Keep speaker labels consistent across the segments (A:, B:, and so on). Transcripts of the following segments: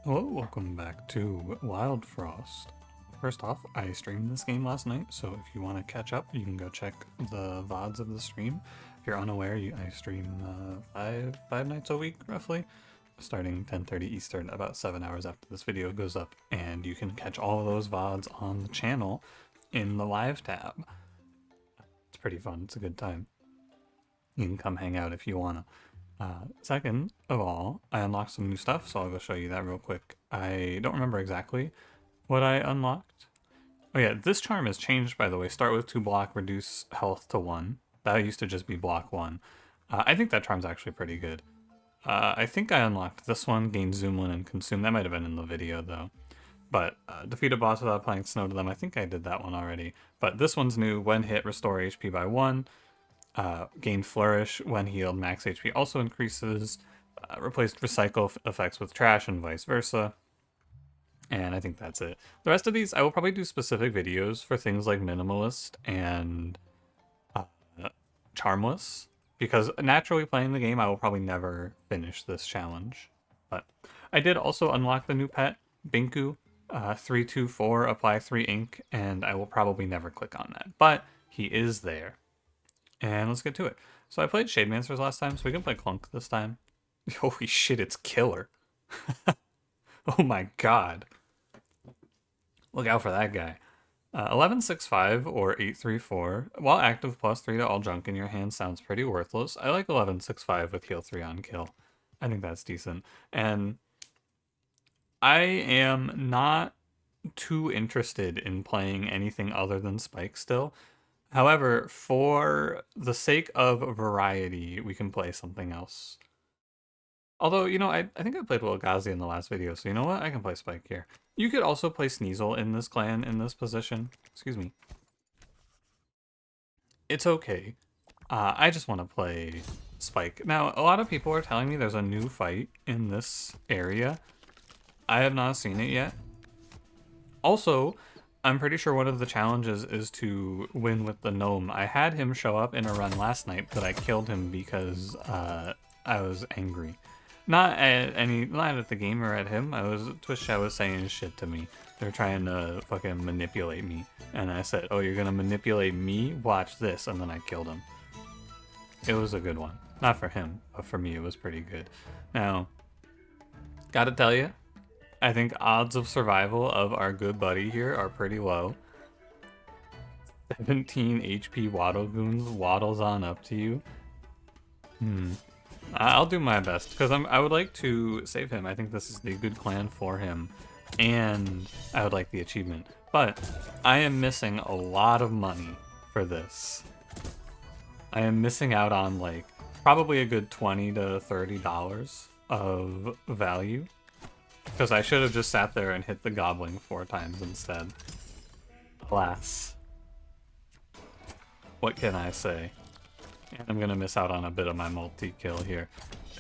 A: Hello, welcome back to Wildfrost. First off, I streamed this game last night, so if you want to catch up, you can go check the VODs of the stream. If you're unaware, I stream five nights a week, roughly, starting 10:30 Eastern, about 7 hours after this video goes up, and you can catch all of those VODs on the channel in the live tab. It's pretty fun, it's a good time. You can come hang out if you wanna. Second of all, I unlocked some new stuff, so I'll go show you that real quick. I don't remember exactly what I unlocked. Oh yeah, this charm has changed, by the way. Start with 2 block, reduce health to 1. That used to just be block 1. I think that charm's actually pretty good. I think I unlocked this one, gain zoom in and consume. That might have been in the video though. But defeat a boss without applying snow to them. I think I did that one already. But this one's new. When hit, restore HP by 1. Gain flourish when healed, max HP also increases. Replaced recycle effects with trash and vice versa. And I think that's it. The rest of these, I will probably do specific videos for things like minimalist and charmless, because naturally playing the game, I will probably never finish this challenge. But I did also unlock the new pet, Binku, 324, apply 3 ink, and I will probably never click on that. But he is there. And let's get to it. So I played Shademancers last time, so we can play Clunk this time. Holy shit, it's killer. Oh my god. Look out for that guy. 1165 or 834. While active, +3 to all junk in your hand sounds pretty worthless. I like 1165 with heal 3 on kill. I think that's decent. And I am not too interested in playing anything other than Spike still. However, for the sake of variety, we can play something else. Although, you know, I think I played Wilgazi in the last video, so you know what? I can play Spike here. You could also play Sneasel in this clan, in this position. Excuse me. It's okay. I just want to play Spike. Now, a lot of people are telling me there's a new fight in this area. I have not seen it yet. Also, I'm pretty sure one of the challenges is to win with the gnome. I had him show up in a run last night, but I killed him because I was angry. Not at the game or at him. Twitch chat was saying shit to me. They're trying to fucking manipulate me. And I said, oh, you're gonna manipulate me? Watch this. And then I killed him. It was a good one. Not for him, but for me it was pretty good. Now, gotta tell you, I think odds of survival of our good buddy here are pretty low. 17 HP Waddle Goons waddles on up to you. I'll do my best, because I would like to save him. I think this is the good clan for him, and I would like the achievement. But I am missing a lot of money for this. I am missing out on like probably a good $20 to $30 of value. Because I should have just sat there and hit the goblin 4 times instead. Alas. What can I say? And I'm gonna miss out on a bit of my multi-kill here.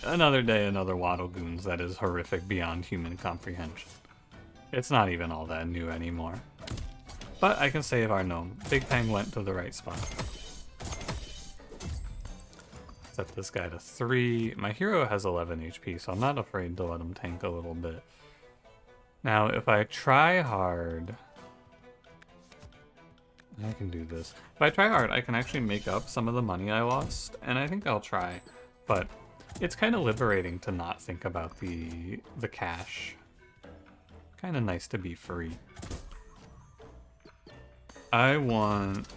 A: Another day, another Waddle Goons. That is horrific beyond human comprehension. It's not even all that new anymore. But I can save our gnome. Big Pang went to the right spot. Set this guy to 3. My hero has 11 HP, so I'm not afraid to let him tank a little bit. Now, if I try hard, I can do this. If I try hard, I can actually make up some of the money I lost, and I think I'll try. But it's kind of liberating to not think about the cash. Kind of nice to be free. I want...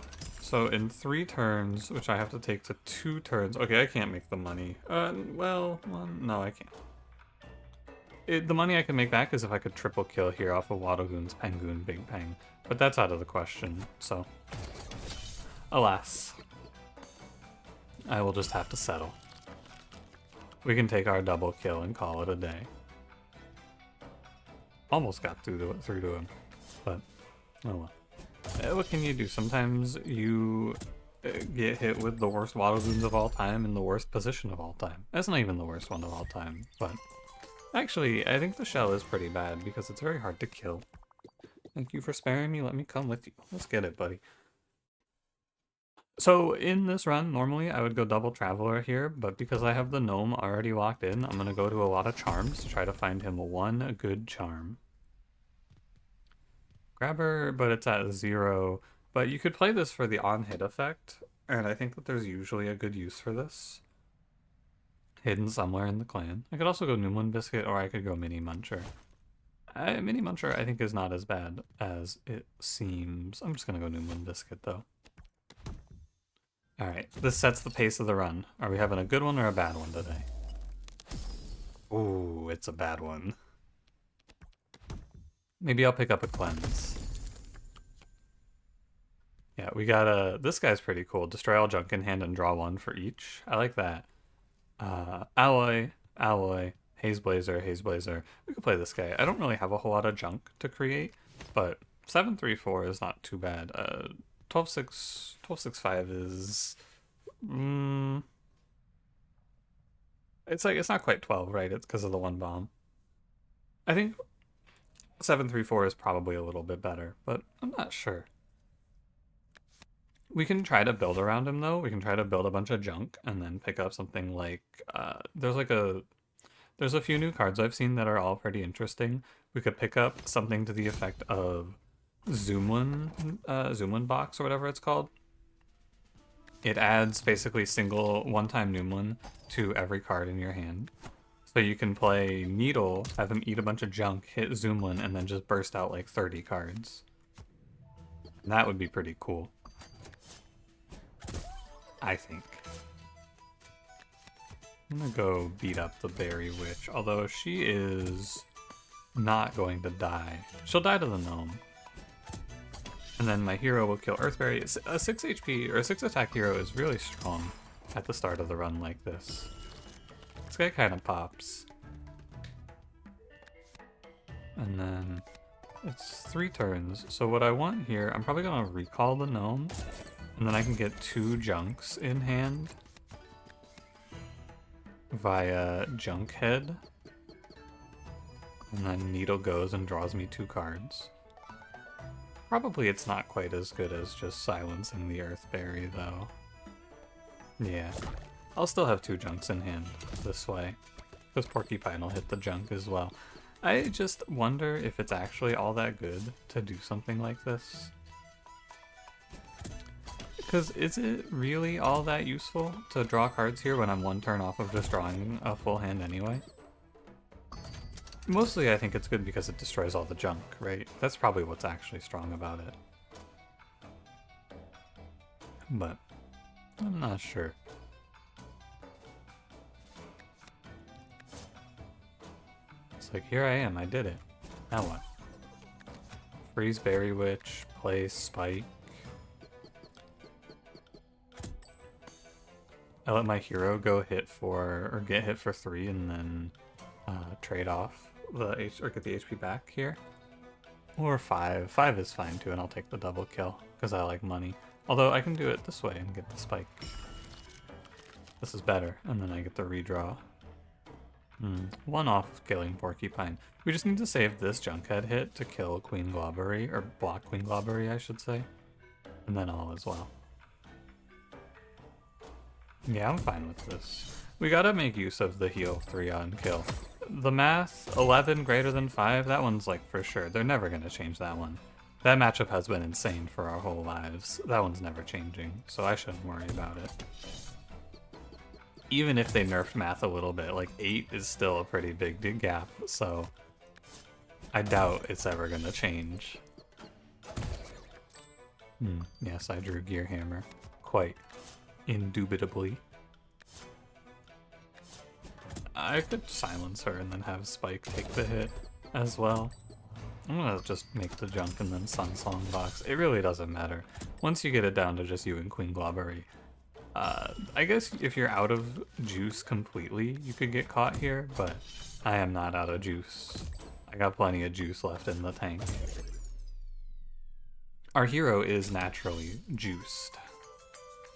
A: So in 3 turns, which I have to take to 2 turns... Okay, I can't make the money. Well, no, I can't. The money I can make back is if I could triple kill here off of Waddle Goons, Pengoon, Big Pang. But that's out of the question, so... Alas. I will just have to settle. We can take our double kill and call it a day. Almost got through to him, but oh well. What can you do? Sometimes you get hit with the worst Waddle Goons of all time in the worst position of all time. That's not even the worst one of all time, but... Actually, I think the shell is pretty bad because it's very hard to kill. Thank you for sparing me. Let me come with you. Let's get it, buddy. So in this run, normally I would go double traveler here, but because I have the gnome already locked in, I'm gonna go to a lot of charms to try to find him one good charm. Grabber, but it's at 0. But you could play this for the on-hit effect, and I think that there's usually a good use for this. Hidden somewhere in the clan. I could also go Noomlin Biscuit, or I could go Mini Muncher. Mini Muncher I think is not as bad as it seems. I'm just gonna go Noomlin Biscuit though. Alright, this sets the pace of the run. Are we having a good one or a bad one today? Ooh, it's a bad one. Maybe I'll pick up a cleanse. Yeah, we got a... This guy's pretty cool. Destroy all junk in hand and draw 1 for each. I like that. Alloy, Alloy, Haze Blazer, Haze Blazer. We could play this guy. I don't really have a whole lot of junk to create, but 734 is not too bad. 1265 is... it's like, it's not quite 12, right? It's because of the 1 bomb. I think 734 is probably a little bit better, but I'm not sure. We can try to build around him though. We can try to build a bunch of junk and then pick up something like there's a few new cards I've seen that are all pretty interesting. We could pick up something to the effect of Zoomlin box or whatever it's called. It adds basically single one-time Noomlin to every card in your hand. So you can play Needle, have him eat a bunch of junk, hit Zoomlin, and then just burst out like 30 cards. And that would be pretty cool. I think. I'm gonna go beat up the Berry Witch, although she is not going to die. She'll die to the gnome. And then my hero will kill Earthberry. A 6 HP, or a 6 attack hero is really strong at the start of the run like this. This guy kind of pops. And then it's 3 turns. So what I want here, I'm probably gonna recall the gnome, and then I can get 2 junks in hand via Junkhead. And then Needle goes and draws me 2 cards. Probably it's not quite as good as just silencing the Earthberry, though. Yeah. I'll still have 2 junks in hand this way, because Porcupine will hit the junk as well. I just wonder if it's actually all that good to do something like this. Because is it really all that useful to draw cards here when I'm 1 turn off of just drawing a full hand anyway? Mostly I think it's good because it destroys all the junk, right? That's probably what's actually strong about it. But I'm not sure. It's like, here I am, I did it. Now what? Freeze Berry Witch, play Spike. I let my hero go hit for, or get hit for 3 and then trade off the or get the HP back here. Or 5. 5 is fine too, and I'll take the double kill because I like money. Although I can do it this way and get the spike. This is better, and then I get the redraw. 1 off killing Porcupine. We just need to save this Junkhead hit to kill Queen Globbery, or block Queen Globbery, I should say. And then all is well. Yeah, I'm fine with this. We gotta make use of the heal 3 on kill. The math, 11 greater than 5, that one's like for sure. They're never gonna change that one. That matchup has been insane for our whole lives. That one's never changing, so I shouldn't worry about it. Even if they nerfed math a little bit, like 8 is still a pretty big gap, so I doubt it's ever gonna change. Yes, I drew Gear Hammer. Quite indubitably. I could silence her and then have Spike take the hit as well. I'm gonna just make the junk and then Sun Song box. It really doesn't matter. Once you get it down to just you and Queen Globbery. I guess if you're out of juice completely, you could get caught here, but I am not out of juice. I got plenty of juice left in the tank. Our hero is naturally juiced.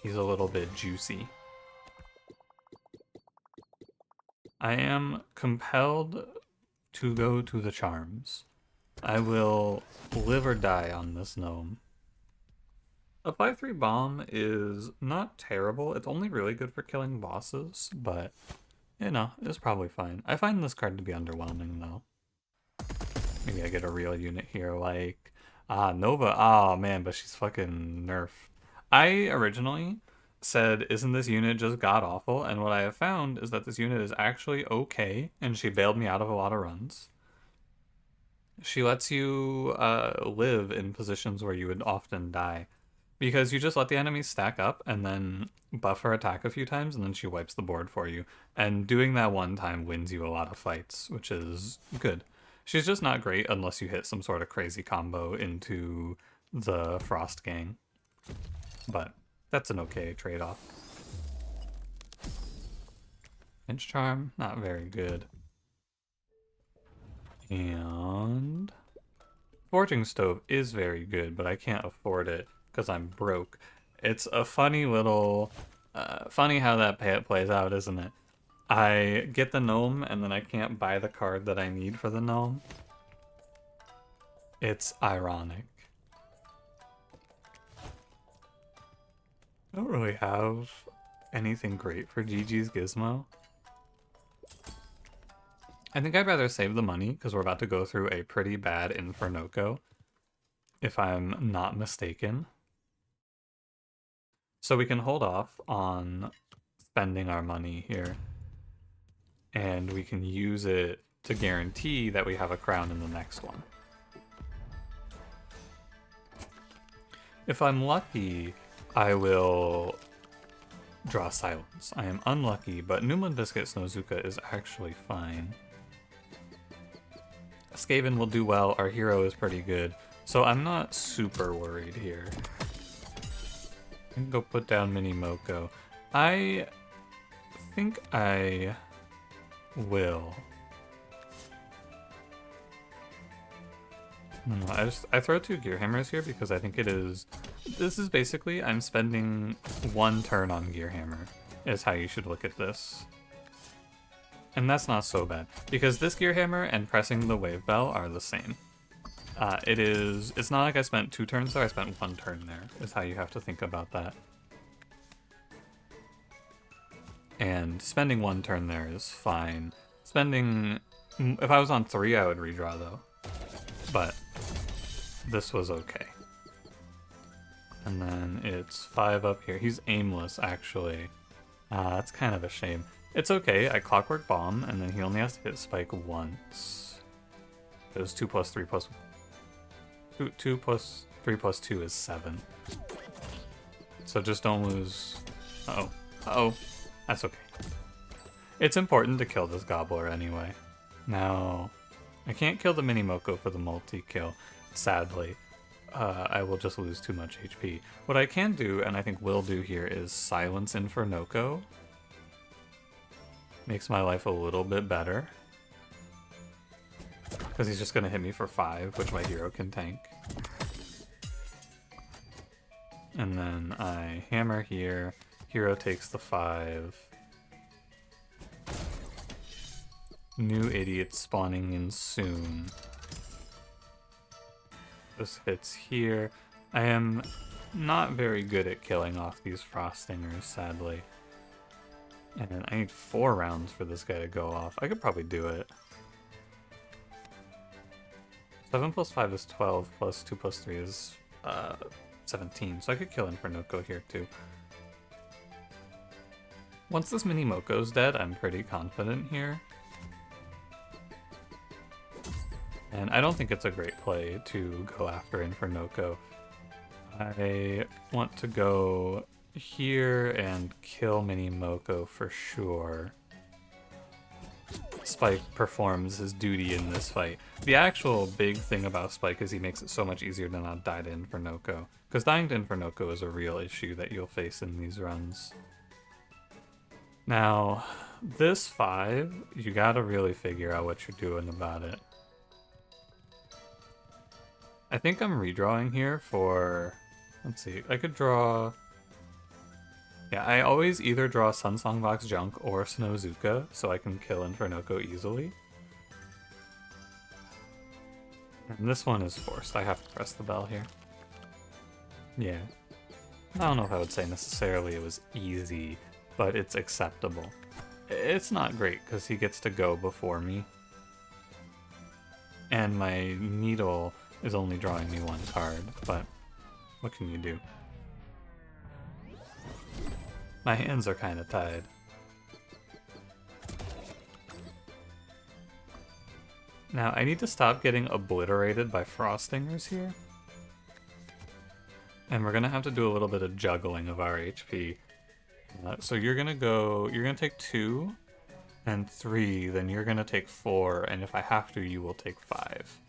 A: He's a little bit juicy. I am compelled to go to the charms. I will live or die on this gnome. A 5-3 bomb is not terrible. It's only really good for killing bosses, but, you know, it's probably fine. I find this card to be underwhelming, though. Maybe I get a real unit here, like... Nova. Oh, man, but she's fucking nerf. I originally said, isn't this unit just god-awful? And what I have found is that this unit is actually okay, and she bailed me out of a lot of runs. She lets you live in positions where you would often die. Because you just let the enemies stack up and then buff her attack a few times, and then she wipes the board for you. And doing that one time wins you a lot of fights, which is good. She's just not great unless you hit some sort of crazy combo into the Frost gang. But that's an okay trade-off. Pinch Charm, not very good. And Forging Stove is very good, but I can't afford it because I'm broke. It's a funny little, funny how that plays out, isn't it? I get the gnome and then I can't buy the card that I need for the gnome. It's ironic. I don't really have anything great for Gigi's Gizmo. I think I'd rather save the money because we're about to go through a pretty bad Infernoco, if I'm not mistaken. So we can hold off on spending our money here, and we can use it to guarantee that we have a crown in the next one. If I'm lucky, I will draw Silence. I am unlucky, but Newland Biscuit Snozuka is actually fine. Skaven will do well, our hero is pretty good, so I'm not super worried here. I can go put down Mini Moko. I think I will. No, I throw 2 Gear Hammers here because I think it is... This is basically, I'm spending 1 turn on Gear Hammer, is how you should look at this. And that's not so bad, because this Gear Hammer and pressing the Wave Bell are the same. It's not like I spent 2 turns there, I spent 1 turn there, is how you have to think about that. And spending 1 turn there is fine. If I was on 3, I would redraw though. But this was okay. And then it's 5 up here. He's aimless, actually. That's kind of a shame. It's okay, I Clockwork Bomb, and then he only has to hit Spike once. It was 2 plus 3 plus... 2 plus 3 plus 2 is 7. So just don't lose... Uh-oh. Uh-oh. That's okay. It's important to kill this Gobbler anyway. Now, I can't kill the Mini Moko for the multi-kill, sadly. I will just lose too much HP. What I can do, and I think will do here, is Silence Infernoco. Makes my life a little bit better. Because he's just going to hit me for 5, which my hero can tank. And then I hammer here. Hero takes the 5. New idiot spawning in soon. This hits here. I am not very good at killing off these Frostingers, sadly. And I need 4 rounds for this guy to go off. I could probably do it. 7 plus 5 is 12, plus 2 plus 3 is 17, so I could kill Infernoco here too. Once this Mini Moko's dead, I'm pretty confident here. And I don't think it's a great play to go after Infernoco. I want to go here and kill Mini Moko for sure. Spike performs his duty in this fight. The actual big thing about Spike is he makes it so much easier to not die to Infernoco. Because dying to Infernoco is a real issue that you'll face in these runs. Now, this 5, you gotta really figure out what you're doing about it. I think I'm redrawing here for... Let's see, I could draw... Yeah, I always either draw Sunsong Box Junk or Snozuka, so I can kill Infernoco easily. And this one is forced. I have to press the bell here. Yeah. I don't know if I would say necessarily it was easy, but it's acceptable. It's not great because he gets to go before me. And my needle is only drawing me one card, but what can you do? My hands are kind of tied. Now, I need to stop getting obliterated by frostingers here. And we're gonna have to do a little bit of juggling of our HP. So you're gonna take 2 and 3, then you're gonna take 4, and if I have to, you will take 5.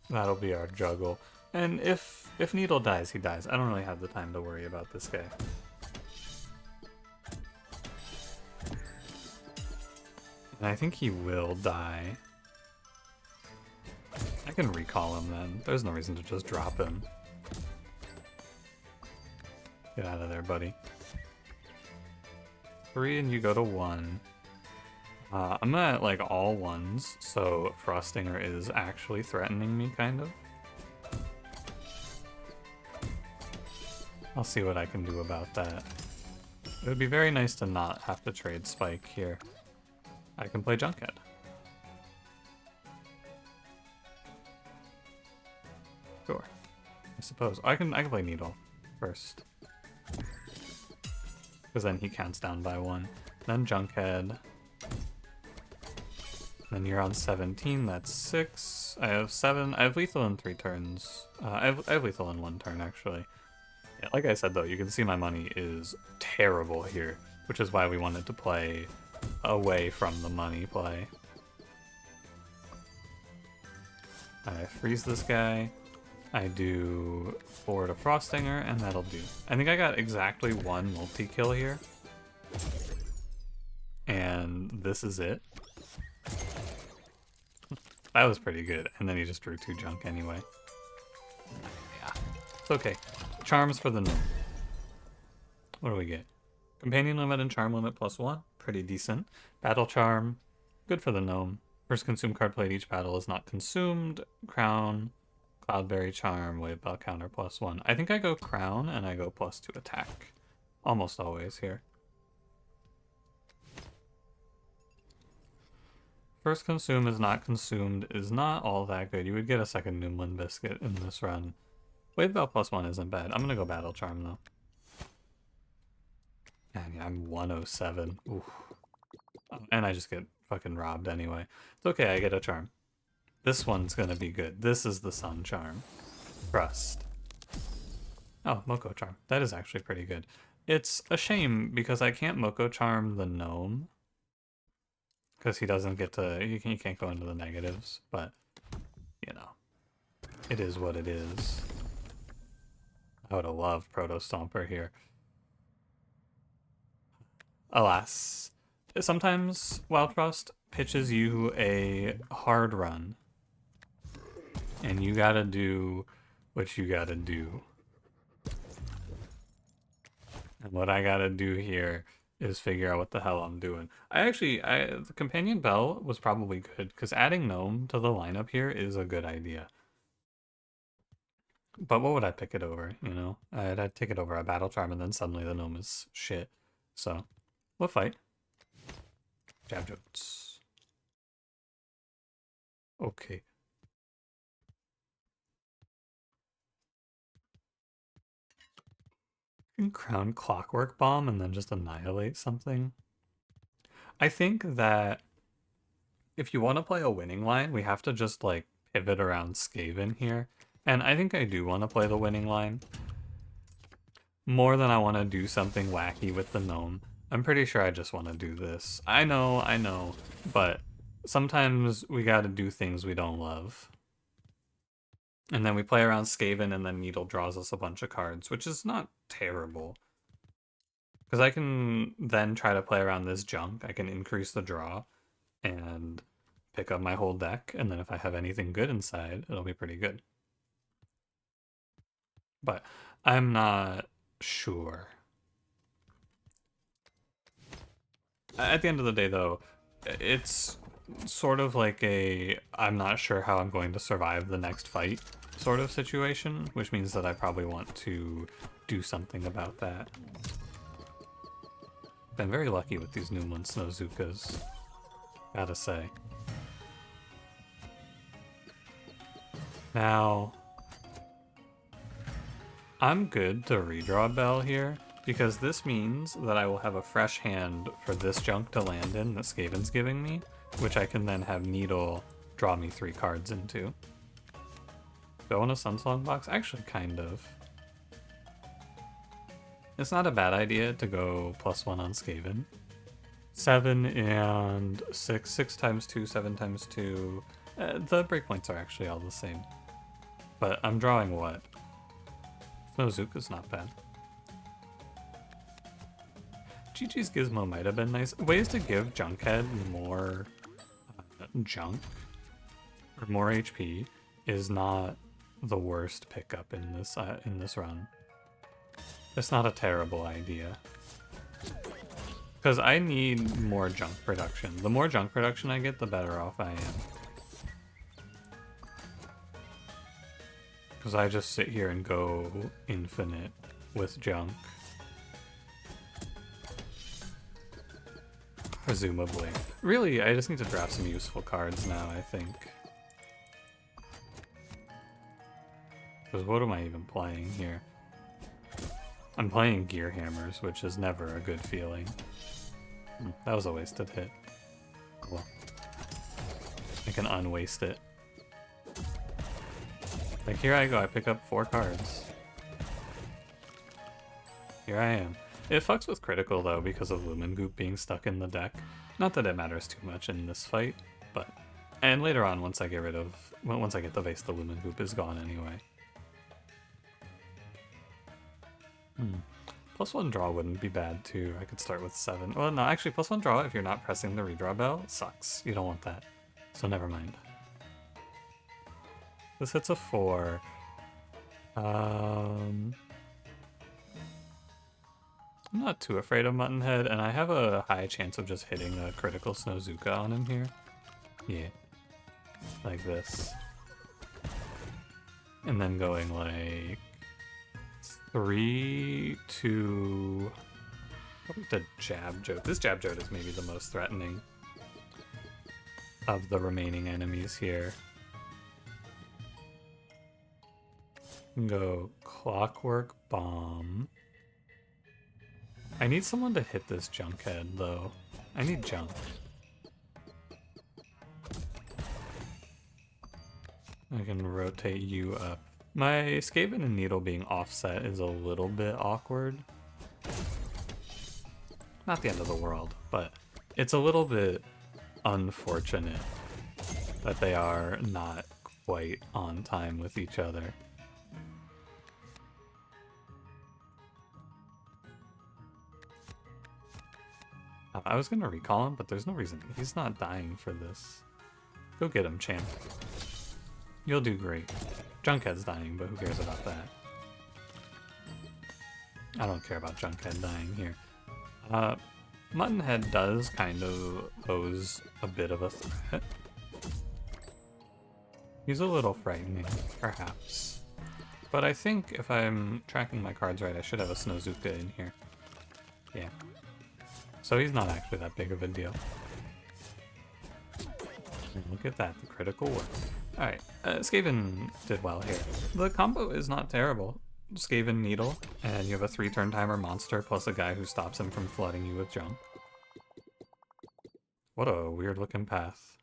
A: That'll be our juggle. And if Needle dies, he dies. I don't really have the time to worry about this guy. And I think he will die. I can recall him then. There's no reason to just drop him. Get out of there, buddy. 3 and you go to 1. I'm at like all 1s, so Frostinger is actually threatening me, kind of. I'll see what I can do about that. It would be very nice to not have to trade Spike here. I can play Junkhead. Sure. I suppose. I can play Needle first. Because then he counts down by 1. Then Junkhead. Then you're on 17, that's 6. I have 7. I have lethal in 3 turns. I have lethal in 1 turn, actually. Yeah, like I said, though, you can see my money is terrible here, which is why we wanted to play away from the money play. I freeze this guy. I do 4 to Frostinger, and that'll do. I think I got exactly 1 multi-kill here. And this is it. That was pretty good. And then he just drew 2 junk anyway. Yeah. It's okay. Charms for the gnome. What do we get? Companion limit and charm limit +1. Pretty decent. Battle charm. Good for the gnome. First consumed card played each battle is not consumed. Crown. Cloudberry charm. Wave bell counter +1. I think I go crown and I go +2 attack. Almost always here. First consume is not consumed is not all that good. You would get a second Noomlin biscuit in this run. Wave bell +1 isn't bad. I'm gonna go battle charm though. And yeah, I'm 107. Oof. And I just get fucking robbed anyway. It's okay, I get a charm. This one's gonna be good. This is the sun charm. Trust. Oh, Moko charm. That is actually pretty good. It's a shame because I can't Moko charm the gnome. Because he doesn't get to, he can't go into the negatives, but, you know, it is what it is. I would have loved Proto Stomper here. Alas, sometimes Wildfrost pitches you a hard run, and you gotta do what you gotta do. And what I gotta do here is figure out what the hell I'm doing. The Companion Bell was probably good, because adding Gnome to the lineup here is a good idea. But what would I pick it over, you know? I'd take it over a Battle Charm, and then suddenly the Gnome is shit. So, we'll fight. Jab jokes. Okay. Can Crown Clockwork Bomb and then just annihilate something? I think that if you want to play a winning line, we have to just, like, pivot around Skaven here. And I think I do want to play the winning line. More than I want to do something wacky with the gnome. I'm pretty sure I just want to do this. I know, but sometimes we gotta do things we don't love. And then we play around Skaven and then Needle draws us a bunch of cards, which is not terrible. Because I can then try to play around this junk. I can increase the draw and pick up my whole deck. And then if I have anything good inside, it'll be pretty good. But I'm not sure. At the end of the day, though, it's sort of like I'm not sure how I'm going to survive the next fight. sort of situation, which means that I probably want to do something about that. Been very lucky with these Newland Snowzukas, gotta say. Now, I'm good to redraw Bell here, because this means that I will have a fresh hand for this junk to land in that Skaven's giving me, which I can then have Needle draw me 3 cards into. Go in a Sunsong box? Actually, kind of. It's not a bad idea to go +1 on Skaven. 7 and 6. 6 times 2, 7 times 2. The breakpoints are actually all the same. But I'm drawing what? Snowzuka's not bad. Gigi's Gizmo might have been nice. Ways to give Junkhead more junk, or more HP, is not the worst pickup in this run. It's not a terrible idea. Because I need more junk production. The more junk production I get, the better off I am. Because I just sit here and go infinite with junk. Presumably. Really, I just need to draft some useful cards now, I think. Because what am I even playing here? I'm playing Gear Hammers, which is never a good feeling. That was a wasted hit. Well, I can unwaste it. Like, here I go, I pick up 4 cards. Here I am. It fucks with critical, though, because of Lumen Goop being stuck in the deck. Not that it matters too much in this fight, but... And later on, once I get the vase, the Lumen Goop is gone anyway. +1 draw wouldn't be bad, too. I could start with 7. Well, no, actually, +1 draw, if you're not pressing the redraw bell, sucks. You don't want that. So never mind. This hits a 4. I'm not too afraid of Muttonhead, and I have a high chance of just hitting a critical Snowzuka on him here. Yeah. Like this. And then going like 3, 2... Probably the Jab Jote. This Jab Jote is maybe the most threatening of the remaining enemies here. Go Clockwork Bomb. I need someone to hit this Junkhead, though. I need junk. I can rotate you up. My Skaven and Needle being offset is a little bit awkward. Not the end of the world, but it's a little bit unfortunate that they are not quite on time with each other. I was gonna recall him, but there's no reason. He's not dying for this. Go get him, champ. You'll do great. Junkhead's dying, but who cares about that? I don't care about Junkhead dying here. Muttonhead does kind of pose a bit of a threat. He's a little frightening, perhaps. But I think if I'm tracking my cards right, I should have a Snowzuka in here. Yeah. So he's not actually that big of a deal. And look at that, the critical work. Alright, Skaven did well here. The combo is not terrible. Skaven Needle, and you have a 3-turn timer monster plus a guy who stops him from flooding you with junk. What a weird looking path.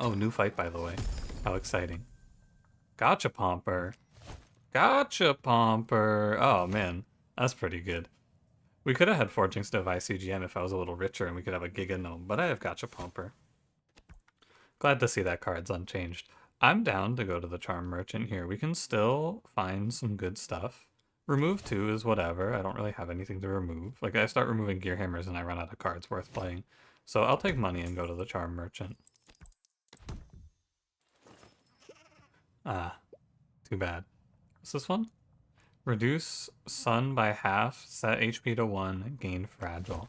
A: Oh, new fight, by the way. How exciting. Gotcha Pomper. Gotcha Pomper. Oh man, that's pretty good. We could have had Forging Stove ICGM if I was a little richer and we could have a Giga Gnome, but I have Gotcha Pomper. Glad to see that card's unchanged. I'm down to go to the Charm Merchant here. We can still find some good stuff. Remove 2 is whatever. I don't really have anything to remove. Like, I start removing Gear Hammers and I run out of cards worth playing. So I'll take money and go to the Charm Merchant. Ah, too bad. What's this one? Reduce Sun by half, set HP to 1, gain Fragile.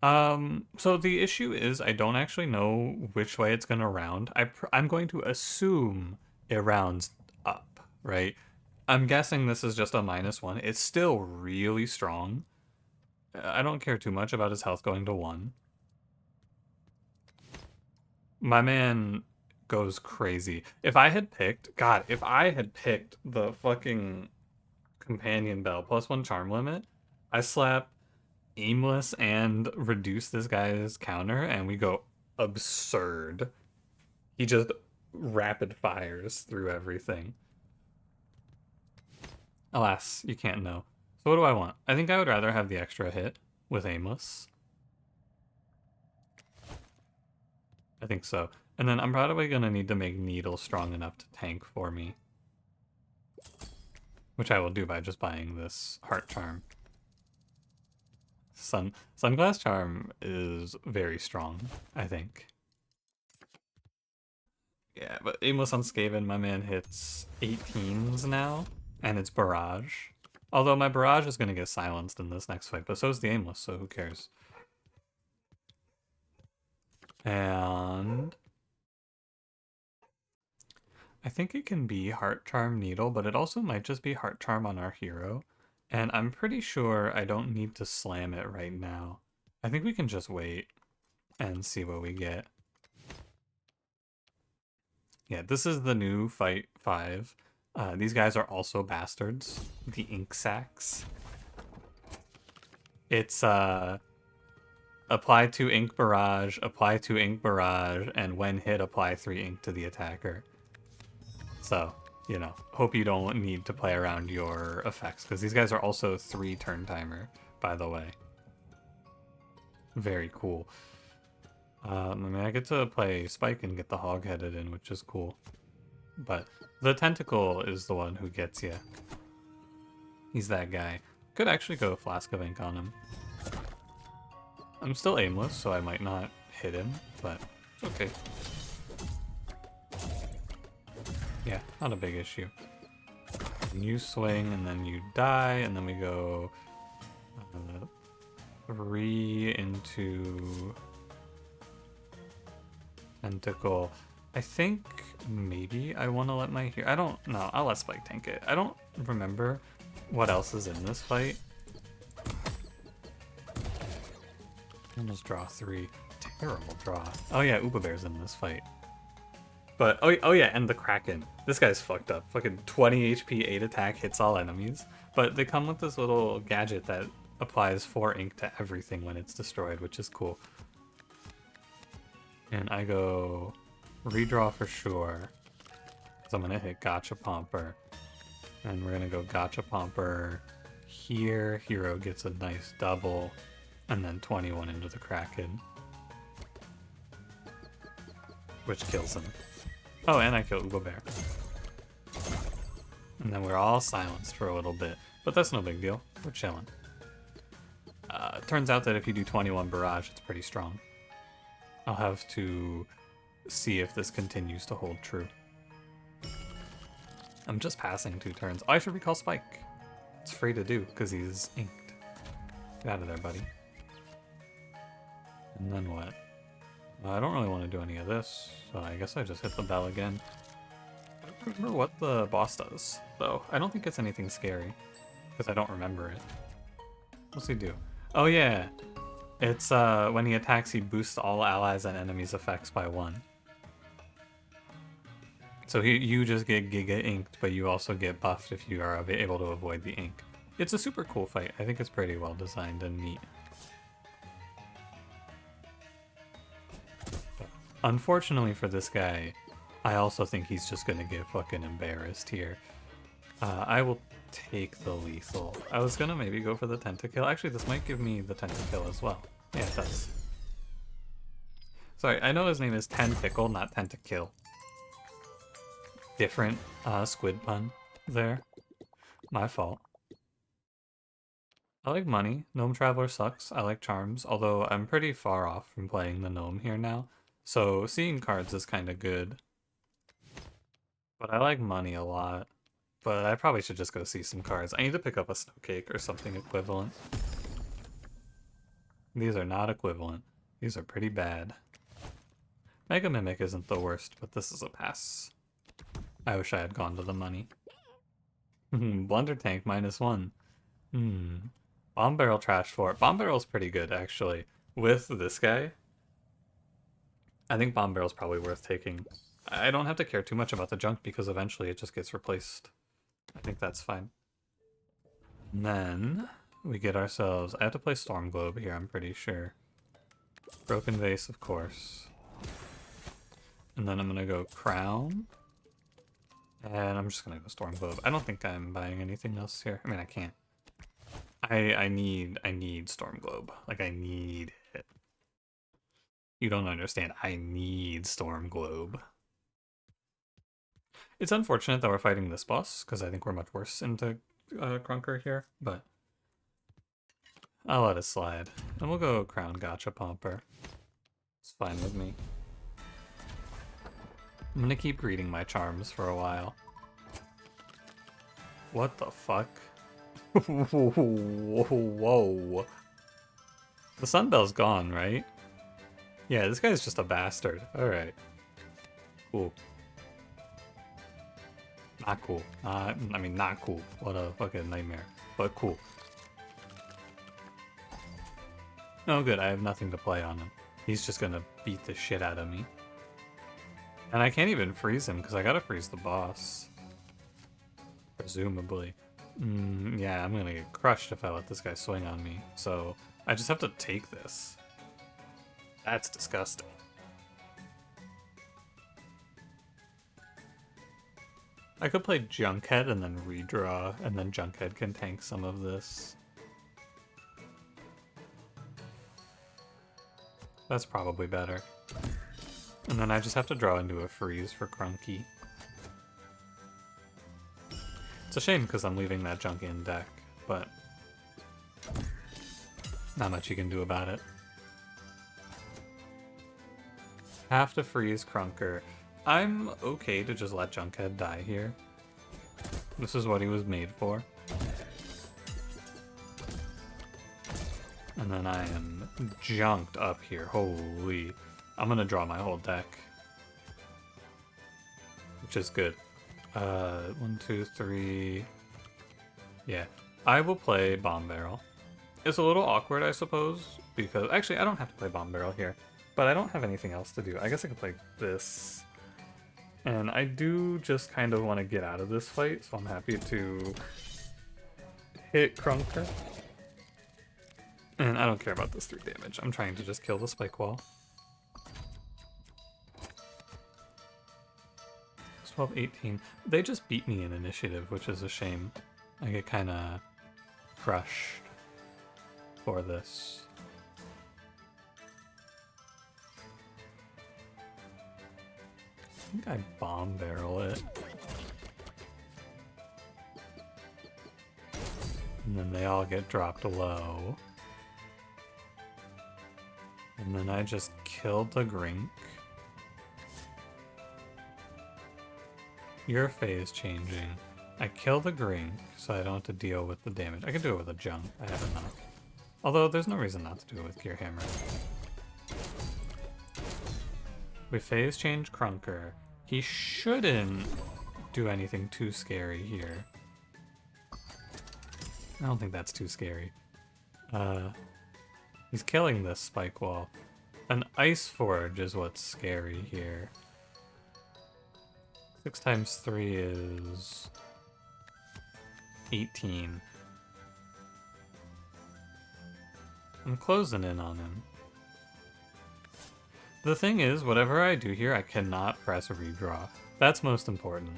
A: So the issue is I don't actually know which way it's gonna round. I'm going to assume it rounds up, right? I'm guessing this is just a -1. It's still really strong. I don't care too much about his health going to 1. My man goes crazy. If I had picked, God, if I had picked the fucking companion bell +1 charm limit, I slap aimless and reduce this guy's counter and we go absurd. He just rapid fires through everything. Alas, you can't know. So what do I want? I think I would rather have the extra hit with aimless. I think so. And then I'm probably going to need to make Needle strong enough to tank for me. Which I will do by just buying this Heart Charm. Sunglass Charm is very strong, I think. Yeah, but Aimless on Skaven, my man hits 18s now, and it's Barrage. Although my Barrage is going to get silenced in this next fight, but so is the Aimless, so who cares? And I think it can be Heart Charm Needle, but it also might just be Heart Charm on our hero. And I'm pretty sure I don't need to slam it right now. I think we can just wait and see what we get. Yeah, this is the new fight 5. These guys are also bastards. The Ink Sacks. It's apply 2 Ink Barrage, apply 2 Ink Barrage, and when hit, apply 3 Ink to the attacker. So, you know, hope you don't need to play around your effects, because these guys are also 3 turn timer, by the way. Very cool. I mean, I get to play Spike and get the hog-headed in, which is cool. But the Tentacle is the one who gets you. He's that guy. Could actually go Flask of Ink on him. I'm still aimless, so I might not hit him, but it's okay. Yeah, not a big issue. And you swing, and then you die, and then we go 3 into Tentacle. I think maybe I want to let my hero... I don't know. I'll let Spike tank it. I don't remember what else is in this fight. I'll just draw 3. Terrible draw. Oh yeah, Uba Bear's in this fight. But, oh yeah, and the Kraken. This guy's fucked up. Fucking 20 HP, 8 attack, hits all enemies. But they come with this little gadget that applies 4 ink to everything when it's destroyed, which is cool. And I go redraw for sure. So I'm gonna hit Gotcha Pomper. And we're gonna go Gotcha Pomper here. Hero gets a nice double. And then 21 into the Kraken. Which kills him. Oh, and I kill Uba Bear. And then we're all silenced for a little bit. But that's no big deal. We're chilling. Turns out that if you do 21 Barrage, it's pretty strong. I'll have to see if this continues to hold true. I'm just passing 2 turns. Oh, I should recall Spike. It's free to do, because he's inked. Get out of there, buddy. And then what? I don't really want to do any of this, so I guess I just hit the bell again. I don't remember what the boss does, though. I don't think it's anything scary, because I don't remember it. What's he do? Oh yeah! It's, when he attacks, he boosts all allies and enemies' effects by 1. So you just get Giga Inked, but you also get buffed if you are able to avoid the ink. It's a super cool fight. I think it's pretty well designed and neat. Unfortunately for this guy, I also think he's just gonna get fucking embarrassed here. I will take the lethal. I was gonna maybe go for the tentakill. Actually, this might give me the tentakill as well. Yeah, it does. Sorry, I know his name is Tentacle, not Tentakill. Different squid pun there. My fault. I like money. Gnome Traveler sucks. I like charms, although I'm pretty far off from playing the gnome here now. So seeing cards is kind of good. But I like money a lot. But I probably should just go see some cards. I need to pick up a snowcake or something equivalent. These are not equivalent. These are pretty bad. Mega Mimic isn't the worst, but this is a pass. I wish I had gone to the money. Blunder Tank -1. Bomb Barrel Trash 4. Bomb Barrel's pretty good, actually. With this guy, I think Bomb Barrel's probably worth taking. I don't have to care too much about the junk because eventually it just gets replaced. I think that's fine. And then we get ourselves... I have to play Storm Globe here, I'm pretty sure. Broken Vase, of course. And then I'm going to go Crown. And I'm just going to go Storm Globe. I don't think I'm buying anything else here. I mean, I can't. I need Storm Globe. Like, I need it. You don't understand. I need Storm Globe. It's unfortunate that we're fighting this boss, because I think we're much worse into Krunker here, but I'll let it slide. And we'll go Crown Gotcha Pomper. It's fine with me. I'm gonna keep reading my charms for a while. What the fuck? Whoa. The Sunbell's gone, right? Yeah, this guy's just a bastard. Alright. Cool. Not cool. I mean, not cool. What a fucking nightmare. But cool. Oh, good. I have nothing to play on him. He's just gonna beat the shit out of me. And I can't even freeze him, because I gotta freeze the boss. Presumably. Yeah, I'm gonna get crushed if I let this guy swing on me. So, I just have to take this. That's disgusting. I could play Junkhead and then redraw, and then Junkhead can tank some of this. That's probably better. And then I just have to draw into a freeze for Crunky. It's a shame because I'm leaving that junk in deck, but not much you can do about it. Have to freeze Krunker. I'm okay to just let Junkhead die here. This is what he was made for. And then I am junked up here. Holy. I'm gonna draw my whole deck. Which is good. 1, 2, 3... Yeah. I will play Bomb Barrel. It's a little awkward, I suppose, because... Actually, I don't have to play Bomb Barrel here. But I don't have anything else to do. I guess I could play this. And I do just kind of want to get out of this fight, so I'm happy to hit Krunker. And I don't care about this 3 damage. I'm trying to just kill the spike wall. 12, 18. They just beat me in initiative, which is a shame. I get kind of crushed for this. I think I bomb barrel it. And then they all get dropped low. And then I just killed the Grink. Your phase changing. I kill the Grink, so I don't have to deal with the damage. I can do it with a junk. I have enough. Although there's no reason not to do it with Gear Hammer. We phase change Krunker. He shouldn't do anything too scary here. I don't think that's too scary. He's killing this spike wall. An Ice Forge is what's scary here. 6 times 3 is 18. I'm closing in on him. The thing is, whatever I do here, I cannot press redraw. That's most important.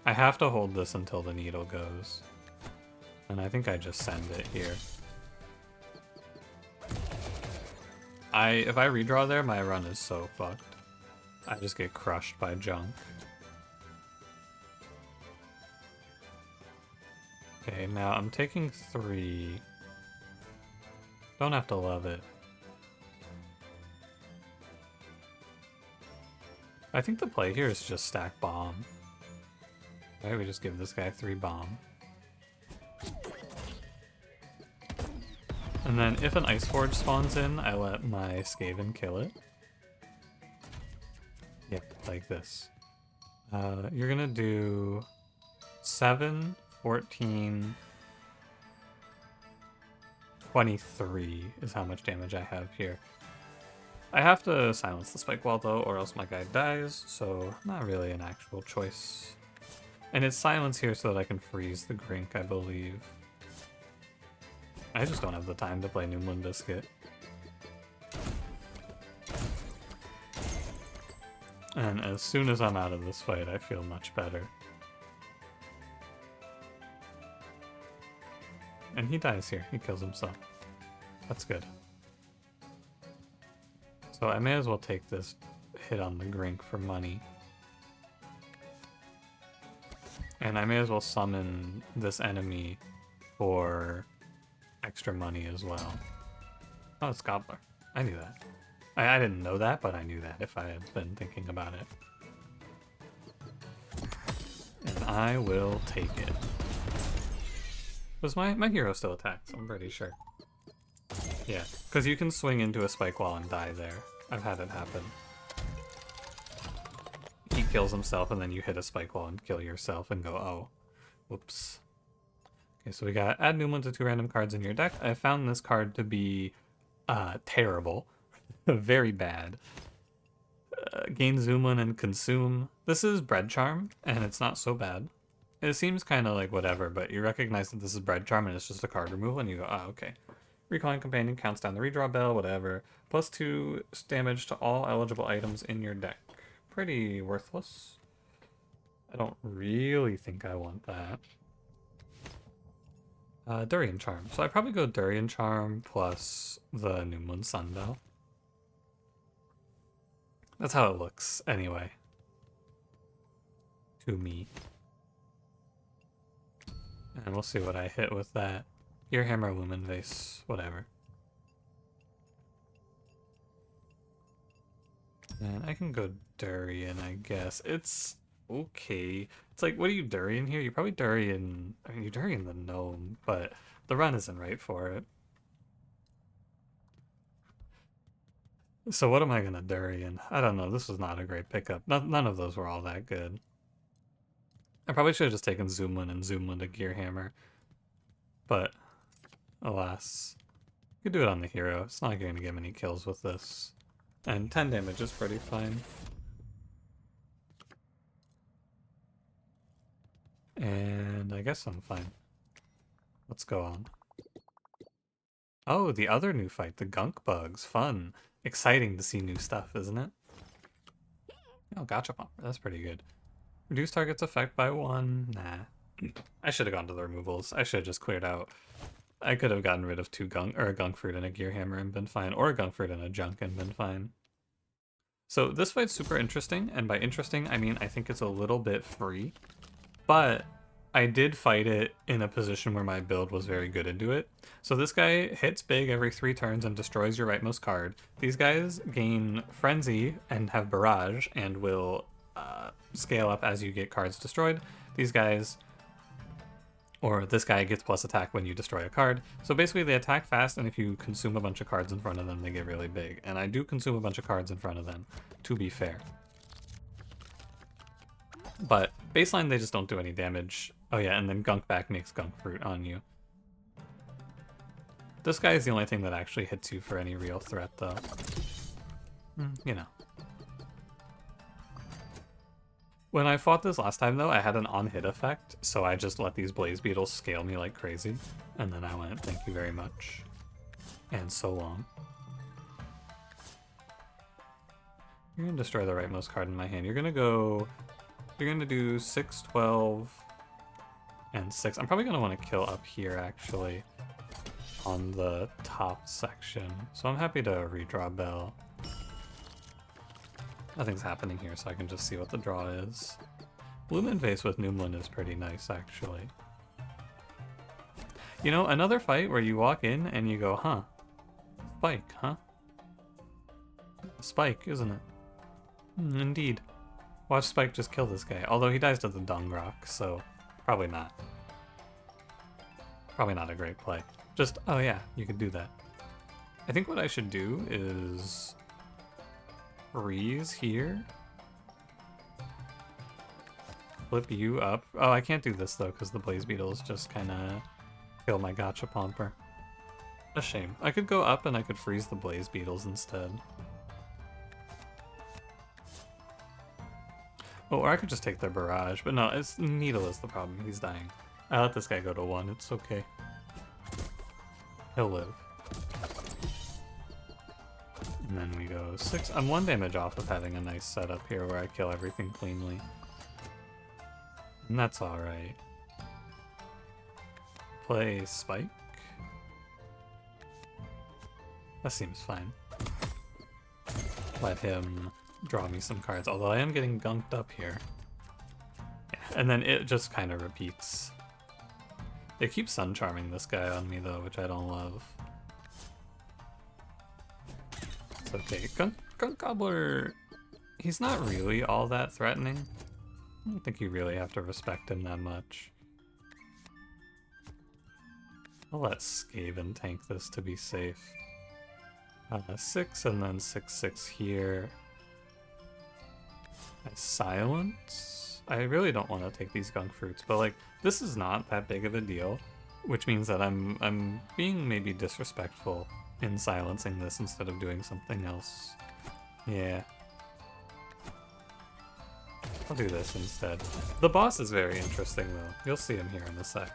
A: I have to hold this until the needle goes. And I think I just send it here. If I redraw there, my run is so fucked. I just get crushed by junk. Okay, now I'm taking 3. Don't have to love it. I think the play here is just stack bomb. Right, we just give this guy 3 bomb. And then if an Ice Forge spawns in, I let my Skaven kill it. Yep, like this. You're gonna do 7, 14, 23 is how much damage I have here. I have to silence the spike wall though, or else my guy dies, so not really an actual choice. And it's silence here so that I can freeze the Grink, I believe. I just don't have the time to play Noomlin Biscuit. And as soon as I'm out of this fight, I feel much better. And he dies here. He kills himself. That's good. So I may as well take this hit on the Grink for money. And I may as well summon this enemy for extra money as well. Oh, it's Gobbler. I knew that. I didn't know that, but I knew that if I had been thinking about it. And I will take it. Was my hero still attacked? I'm pretty sure. Yeah, because you can swing into a spike wall and die there. I've had it happen. He kills himself and then you hit a spike wall and kill yourself and go, oh, whoops. Okay, so we got add Noomlin to 2 random cards in your deck. I found this card to be terrible. Very bad. Gain Zoomlin and consume. This is Bread Charm, and it's not so bad. It seems kind of like whatever, but you recognize that this is Bread Charm and it's just a card removal, and you go, oh, okay. Recalling Companion counts down the redraw bell, whatever. +2 damage to all eligible items in your deck. Pretty worthless. I don't really think I want that. Durian Charm. So I probably go Durian Charm plus the Noomlin Sunbell. That's how it looks, anyway. To me. And we'll see what I hit with that. Gearhammer, Lumen Vase, whatever. And I can go Durian, I guess. It's okay. It's like, what do you Durian here? You probably Durian... I mean, you Durian the Gnome, but the run isn't right for it. So what am I gonna Durian? I don't know. This was not a great pickup. None of those were all that good. I probably should have just taken Zoomlin and Zoomlin to Gearhammer. But, alas. You could do it on the hero. It's not going to get many kills with this. And 10 damage is pretty fine. And I guess I'm fine. Let's go on. Oh, the other new fight, the Gunk Bugs. Fun. Exciting to see new stuff, isn't it? Oh, Gotcha Bumper. That's pretty good. Reduce target's effect by 1. Nah. I should have gone to the removals. I should have just cleared out. I could have gotten rid of 2 Gunk, or a Gunk Fruit and a Gearhammer and been fine, or a Gunk Fruit and a Junk and been fine. So this fight's super interesting, and by interesting, I mean I think it's a little bit free, but I did fight it in a position where my build was very good into it. So this guy hits big every 3 turns and destroys your rightmost card. These guys gain Frenzy and have Barrage and will scale up as you get cards destroyed. These guys, or this guy gets plus attack when you destroy a card. So basically they attack fast, and if you consume a bunch of cards in front of them, they get really big. And I do consume a bunch of cards in front of them, to be fair. But baseline, they just don't do any damage. Oh yeah, and then Gunk Back makes Gunk Fruit on you. This guy is the only thing that actually hits you for any real threat, though. You know. When I fought this last time, though, I had an on-hit effect, so I just let these Blaze Beetles scale me like crazy. And then I went, thank you very much. And so long. You're gonna destroy the rightmost card in my hand. You're gonna do 6, 12, and 6. I'm probably gonna want to kill up here, actually, on the top section. So I'm happy to redraw Bell. Nothing's happening here, so I can just see what the draw is. Lumen Vase with Noomlin is pretty nice, actually. You know, another fight where you walk in and you go, huh? Spike, huh? Spike, isn't it? Indeed. Watch Spike just kill this guy. Although he dies to the Dung Rock, so probably not. Probably not a great play. Just, oh yeah, you could do that. I think what I should do is freeze here. Flip you up. Oh, I can't do this though, because the blaze beetles just kind of kill my gotcha pomper. A shame. I could go up and I could freeze the blaze beetles instead. Oh, or I could just take their barrage, but no, it's Needle is the problem. He's dying. I let this guy go to 1. It's okay. He'll live. And then we go 6. I'm 1 damage off of having a nice setup here where I kill everything cleanly. And that's alright. Play Spike. That seems fine. Let him draw me some cards, although I am getting gunked up here. Yeah, and then it just kind of repeats. They keep sun charming this guy on me though, which I don't love. It's okay. Gunk Gobbler, he's not really all that threatening. I don't think you really have to respect him that much. I'll let Skaven tank this to be safe. 6 and then 6/6 here. I silence. I really don't want to take these gunk fruits, but like this is not that big of a deal, which means that I'm being maybe disrespectful in silencing this instead of doing something else. Yeah. I'll do this instead. The boss is very interesting though. You'll see him here in a sec.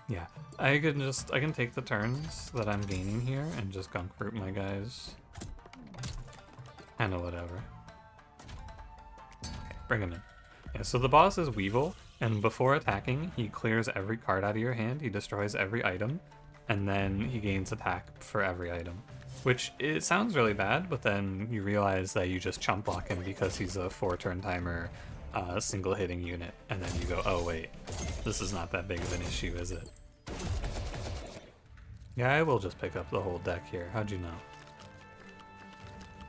A: Yeah, I can take the turns that I'm gaining here and just gunk fruit my guys. Kinda whatever. Okay, bring him in. Yeah, so the boss is Weevil, and before attacking, he clears every card out of your hand, he destroys every item, and then he gains attack for every item. Which, it sounds really bad, but then you realize that you just chump block him because he's a 4-turn timer, single hitting unit, and then you go, oh wait, this is not that big of an issue, is it? Yeah, I will just pick up the whole deck here. How'd you know?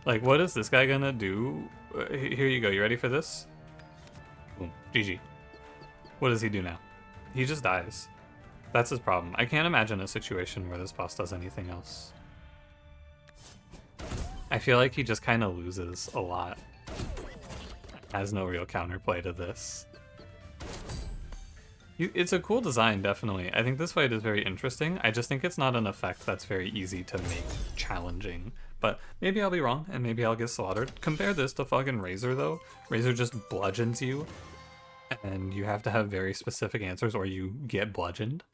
A: Like, what is this guy gonna do? Here you go. You ready for this? Boom. GG. What does he do now? He just dies. That's his problem. I can't imagine a situation where this boss does anything else. I feel like he just kind of loses a lot. Has no real counterplay to this. It's a cool design, definitely. I think this fight is very interesting. I just think it's not an effect that's very easy to make challenging. But maybe I'll be wrong, and maybe I'll get slaughtered. Compare this to fucking Razor, though. Razor just bludgeons you, and you have to have very specific answers or you get bludgeoned.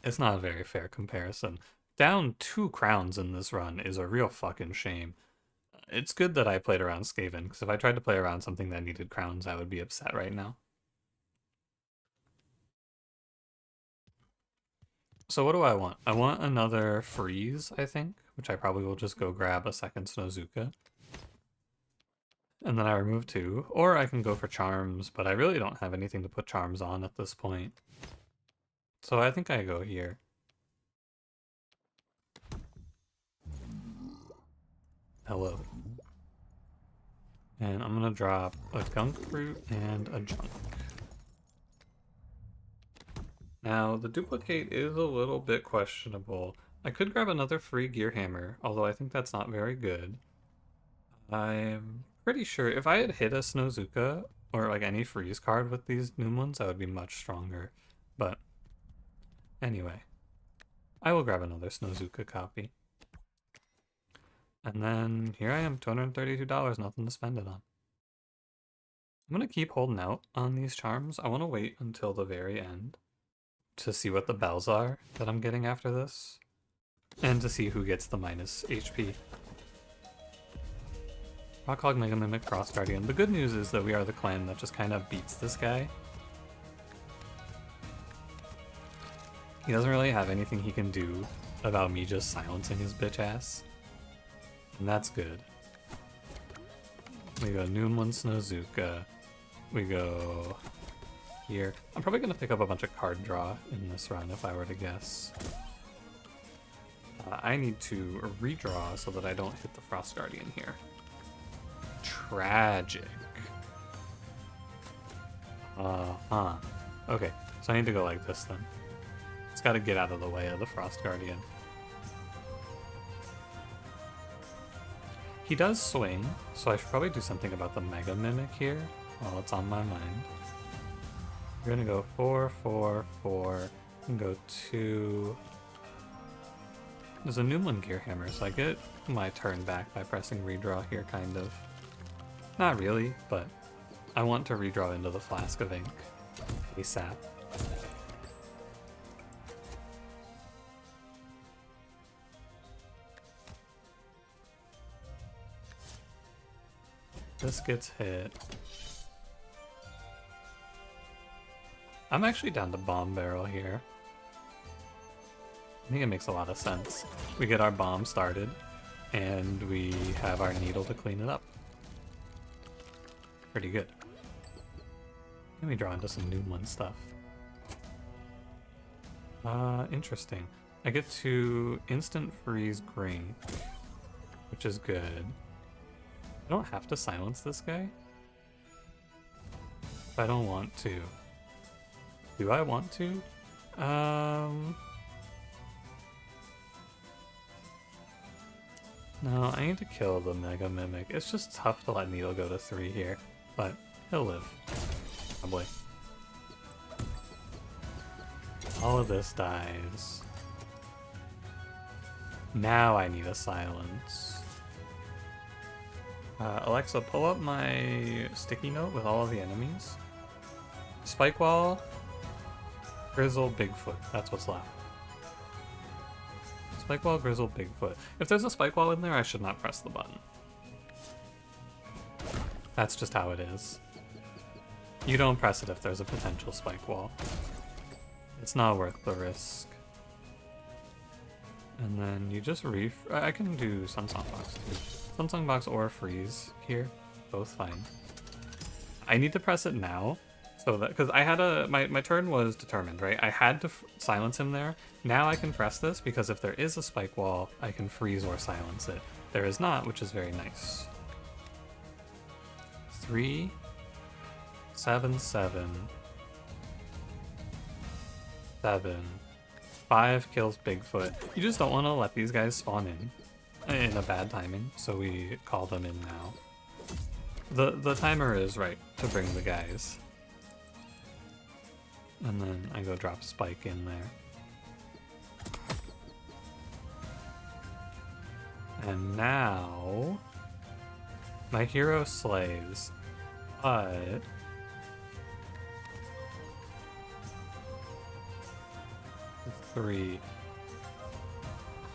A: It's not a very fair comparison. Down 2 crowns in this run is a real fucking shame. It's good that I played around Skaven, because if I tried to play around something that needed crowns, I would be upset right now. So what do I want? I want another freeze, I think, which I probably will just go grab a second Snozuka. And then I remove 2, or I can go for charms, but I really don't have anything to put charms on at this point. So I think I go here. Hello. And I'm gonna drop a gunk fruit and a junk. Now, the duplicate is a little bit questionable. I could grab another free gear hammer, although I think that's not very good. I'm pretty sure if I had hit a Snozuka, or like any freeze card with these new ones, I would be much stronger. But anyway, I will grab another Snozuka copy. And then here I am, $232, nothing to spend it on. I'm going to keep holding out on these charms. I want to wait until the very end to see what the bells are that I'm getting after this, and to see who gets the minus HP. Rockhog, Mega Mimic, Frost Guardian. The good news is that we are the clan that just kind of beats this guy. He doesn't really have anything he can do about me just silencing his bitch ass. And that's good. We go Noon 1 Snozuka. We go here. I'm probably going to pick up a bunch of card draw in this run if I were to guess. I need to redraw so that I don't hit the Frost Guardian here. Tragic. Okay, So I need to go like this then. It's got to get out of the way of the Frost Guardian. He does swing, so I should probably do something about the Mega Mimic here while it's on my mind. We're gonna go 4, 4, 4, and go 2. There's a Newman Gear Hammer, so I get my turn back by pressing redraw here, kind of. Not really, but I want to redraw into the Flask of Ink ASAP. This gets hit. I'm actually down to Bomb Barrel here. I think it makes a lot of sense. We get our bomb started, and we have our needle to clean it up. Pretty good. Let me draw into some Newman stuff. Interesting. I get to instant freeze green, which is good. I don't have to silence this guy. If I don't want to. Do I want to? No, I need to kill the Mega Mimic. It's just tough to let Needle go to 3 here, but he'll live. Probably. All of this dies. Now I need a silence. Alexa, pull up my sticky note with all of the enemies. Spike Wall, Grizzle, Bigfoot. That's what's left. Spike Wall, Grizzle, Bigfoot. If there's a Spike Wall in there, I should not press the button. That's just how it is. You don't press it if there's a potential Spike Wall. It's not worth the risk. And then you just I can do Sunsong Box too. Sunsong Box or Freeze here. Both fine. I need to press it now. So that, because I had my turn was determined, right? I had to silence him there. Now I can press this because if there is a Spike Wall, I can freeze or silence it. There is not, which is very nice. 3, 7, 7, 7, 5 kills Bigfoot. You just don't want to let these guys spawn in a bad timing, so we call them in now. The timer is right to bring the guys. And then I go drop Spike in there. And now my hero slays, but three.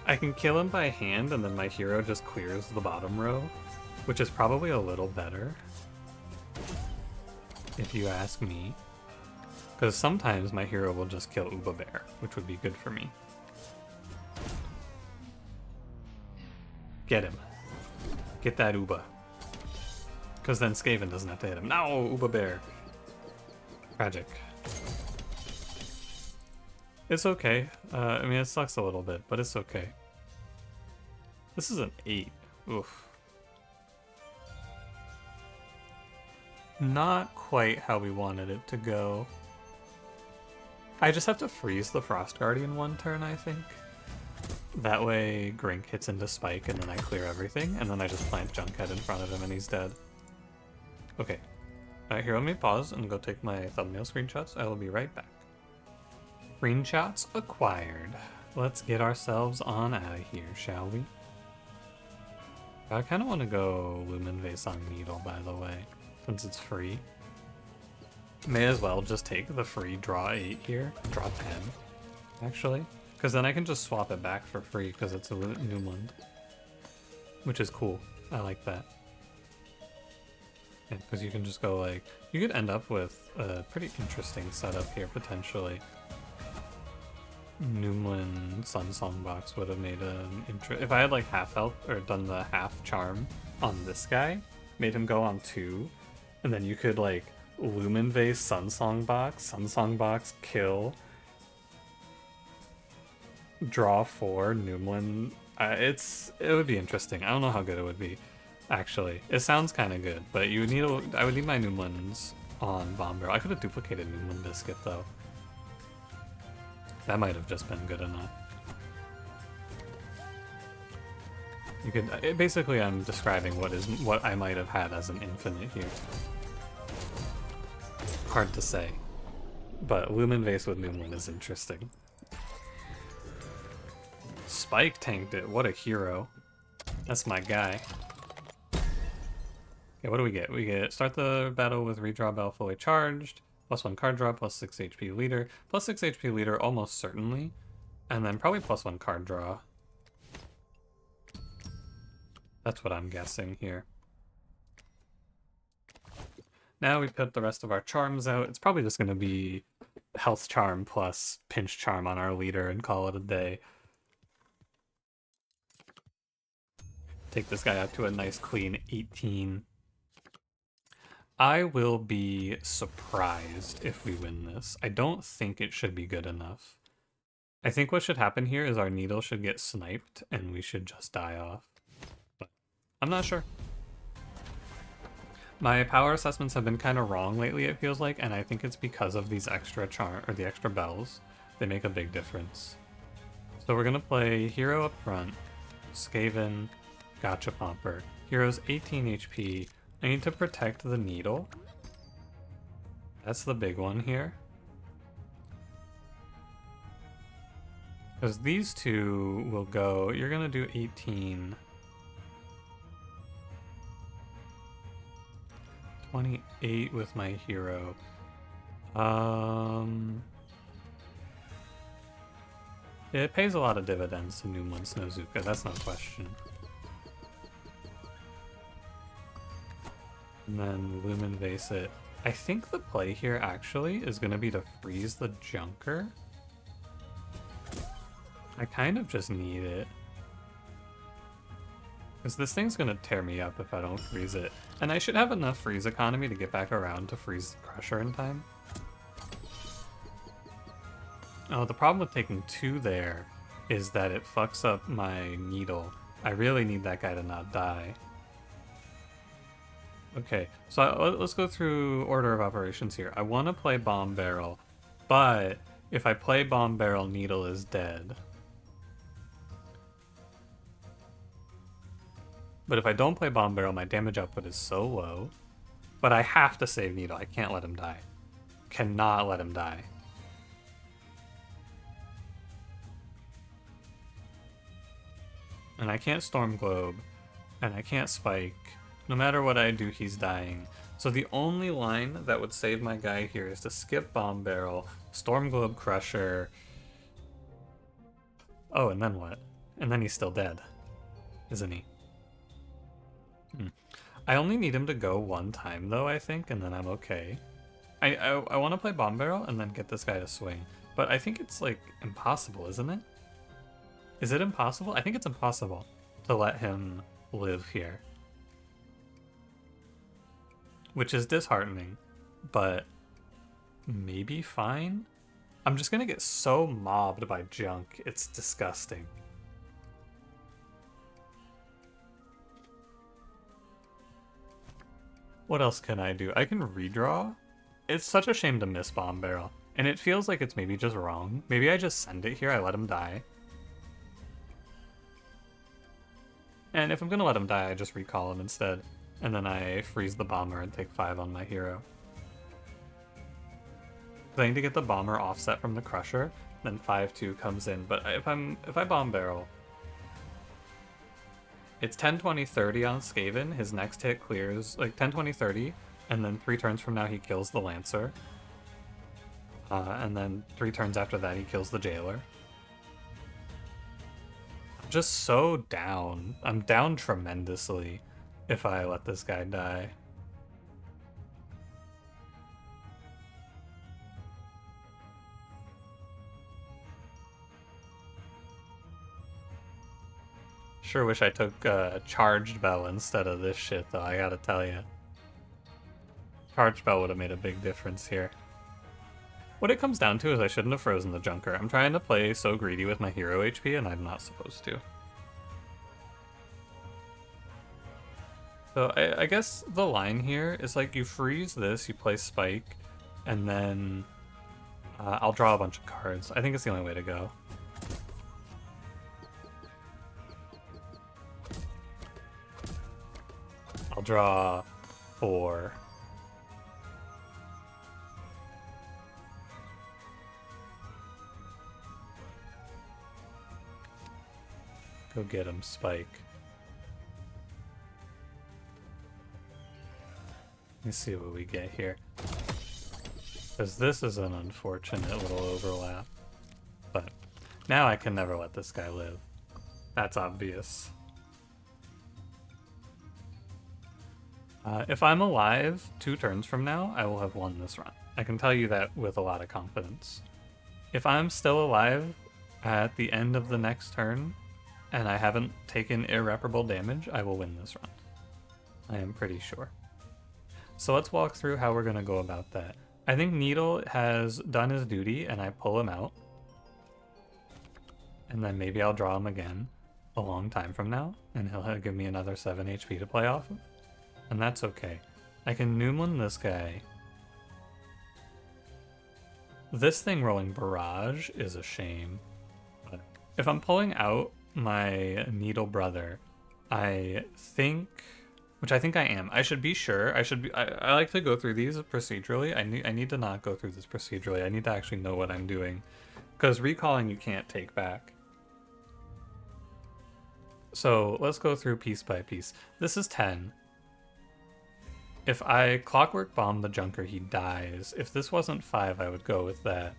A: I can kill him by hand and then my hero just clears the bottom row, which is probably a little better, if you ask me. Because sometimes my hero will just kill Uba Bear, which would be good for me. Get him. Get that Uba. Because then Skaven doesn't have to hit him. No, Uba Bear. Tragic. It's okay. I mean, it sucks a little bit, but it's okay. This is an 8. Oof. Not quite how we wanted it to go. I just have to freeze the Frost Guardian one turn, I think. That way Grink hits into Spike and then I clear everything, and then I just plant Junkhead in front of him and he's dead. Okay. Alright, here, let me pause and go take my thumbnail screenshots. I will be right back. Screenshots acquired. Let's get ourselves on out of here, shall we? I kind of want to go Lumen Vase on Needle, by the way, since it's free. May as well just take the free draw 8 here, draw 10, actually, because then I can just swap it back for free because it's a Newland, which is cool. I like that. Yeah, because you can just go like, you could end up with a pretty interesting setup here potentially. Newland Sunsong Box would have made an if I had like half health or done the half charm on this guy, made him go on 2, and then you could like Lumen Vase Sunsong Box, kill, draw 4, Newland. It would be interesting. I don't know how good it would be, actually. It sounds kind of good, but you would need I would need my Newlands on Bomb Barrel. I could have duplicated Newland Biscuit though. That might have just been good enough. You could basically, I'm describing what I might have had as an infinite here. Hard to say, but Lumen Vase with Noomlin is interesting. Spike tanked it. What a hero! That's my guy. Okay, what do we get? We get start the battle with redraw bell fully charged, +1 card draw, +6 HP leader, +6 HP leader almost certainly, and then probably +1 card draw. That's what I'm guessing here. Now we put the rest of our charms out. It's probably just going to be health charm plus pinch charm on our leader and call it a day. Take this guy up to a nice clean 18. I will be surprised if we win this. I don't think it should be good enough. I think what should happen here is our needle should get sniped and we should just die off. But I'm not sure. My power assessments have been kind of wrong lately, it feels like, and I think it's because of these extra the extra bells. They make a big difference. So we're gonna play hero up front, Skaven, Gachapomper. Hero's 18 HP. I need to protect the needle. That's the big one here. Because these two will go, you're gonna do 18. 28 with my hero. It pays a lot of dividends to Noomlin Snowzuka, that's no question. And then Lumen Vase it. I think the play here actually is going to be to freeze the Junker. I kind of just need it. Because this thing's going to tear me up if I don't freeze it. And I should have enough freeze economy to get back around to freeze the Crusher in time. Oh, the problem with taking 2 there is that it fucks up my needle. I really need that guy to not die. Okay, so let's go through order of operations here. I want to play Bomb Barrel, but if I play Bomb Barrel, Needle is dead. But if I don't play Bomb Barrel, my damage output is so low. But I have to save Needle. I can't let him die. Cannot let him die. And I can't Storm Globe, and I can't Spike. No matter what I do, he's dying. So the only line that would save my guy here is to skip Bomb Barrel, Storm Globe Crusher. Oh, and then what? And then he's still dead, isn't he? I only need him to go 1 time though, I think, and then I'm okay. I want to play Bomb Barrel and then get this guy to swing. But I think it's like impossible, isn't it? Is it impossible? I think it's impossible to let him live here. Which is disheartening, but maybe fine? I'm just gonna get so mobbed by junk, it's disgusting. What else can I do? I can redraw? It's such a shame to miss Bomb Barrel, and it feels like it's maybe just wrong. Maybe I just send it here, I let him die. And if I'm gonna let him die, I just recall him instead. And then I freeze the bomber and take 5 on my hero. I need to get the bomber offset from the Crusher, then 5-2 comes in. But if I Bomb Barrel, it's 10-20-30 on Skaven. His next hit clears like 10-20-30, and then 3 turns from now he kills the Lancer. And then 3 turns after that he kills the Jailer. I'm just so down. I'm down tremendously if I let this guy die. Sure wish I took Charged Bell instead of this shit though, I gotta tell you. Charged Bell would have made a big difference here. What it comes down to is I shouldn't have frozen the Junker. I'm trying to play so greedy with my hero HP and I'm not supposed to. So I guess the line here is like you freeze this, you play Spike, and then I'll draw a bunch of cards. I think it's the only way to go. I'll draw 4. Go get him, Spike. Let me see what we get here. Because this is an unfortunate little overlap. But now I can never let this guy live. That's obvious. If I'm alive 2 turns from now, I will have won this run. I can tell you that with a lot of confidence. If I'm still alive at the end of the next turn, and I haven't taken irreparable damage, I will win this run. I am pretty sure. So let's walk through how we're going to go about that. I think Needle has done his duty, and I pull him out. And then maybe I'll draw him again a long time from now, and he'll give me another 7 HP to play off of. And that's okay. I can Noomlin this guy. This thing rolling Barrage is a shame. But if I'm pulling out my Needle brother, I think, which I think I am, I should be sure. I like to go through these procedurally. I need to not go through this procedurally. I need to actually know what I'm doing, because recalling you can't take back. So let's go through piece by piece. This is 10. If I Clockwork Bomb the Junker, he dies. If this wasn't 5, I would go with that.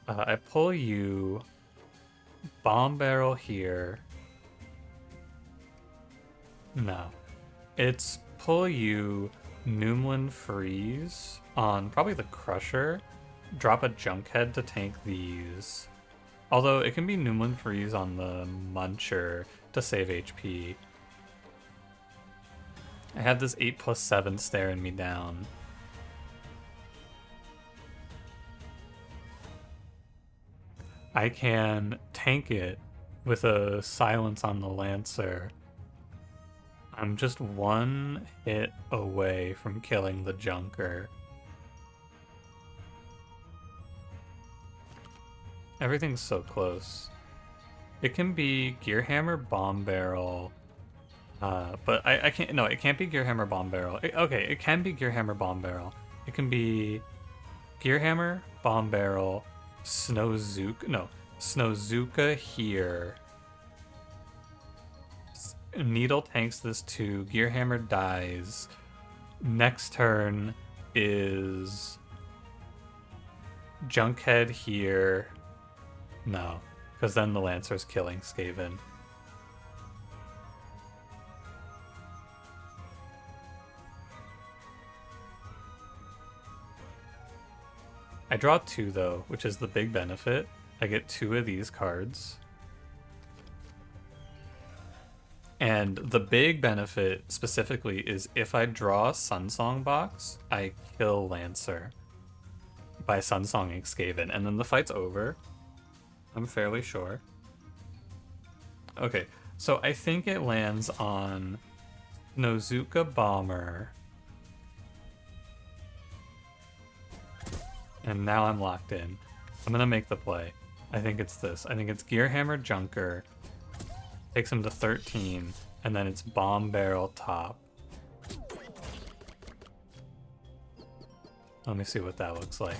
A: I pull you, Bomb Barrel here. No. It's pull you, Noomlin Freeze on probably the Crusher. Drop a Junkhead to tank these. Although it can be Noomlin Freeze on the Muncher to save HP. I have this 8+7 staring me down. I can tank it with a Silence on the Lancer. I'm just 1 hit away from killing the Junker. Everything's so close. It can be Gearhammer, Bomb Barrel, but I can't. No, it can't be Gearhammer, Bomb Barrel. Okay, it can be Gearhammer, Bomb Barrel. It can be Gearhammer, Bomb Barrel, Snowzuka. No, Snowzuka here. Needle tanks this 2. Gearhammer dies. Next turn is Junkhead here. No, because then the Lancer's killing Skaven. I draw 2 though, which is the big benefit. I get 2 of these cards. And the big benefit specifically is if I draw Sunsong Box, I kill Lancer by Sunsonging Skaven, and then the fight's over. I'm fairly sure. Okay, so I think it lands on Nozuka Bomber. And now I'm locked in. I'm gonna make the play. I think it's this. I think it's Gearhammer Junker. Takes him to 13, and then it's Bomb Barrel top. Let me see what that looks like.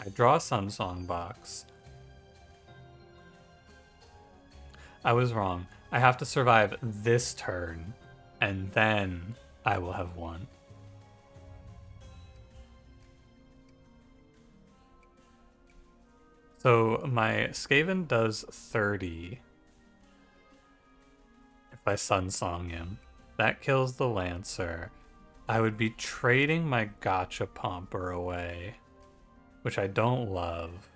A: I draw a Sunsong Box. I was wrong. I have to survive this turn, and then I will have won. So my Skaven does 30 if I Sunsong him. That kills the Lancer. I would be trading my Gotcha Pomper away, which I don't love.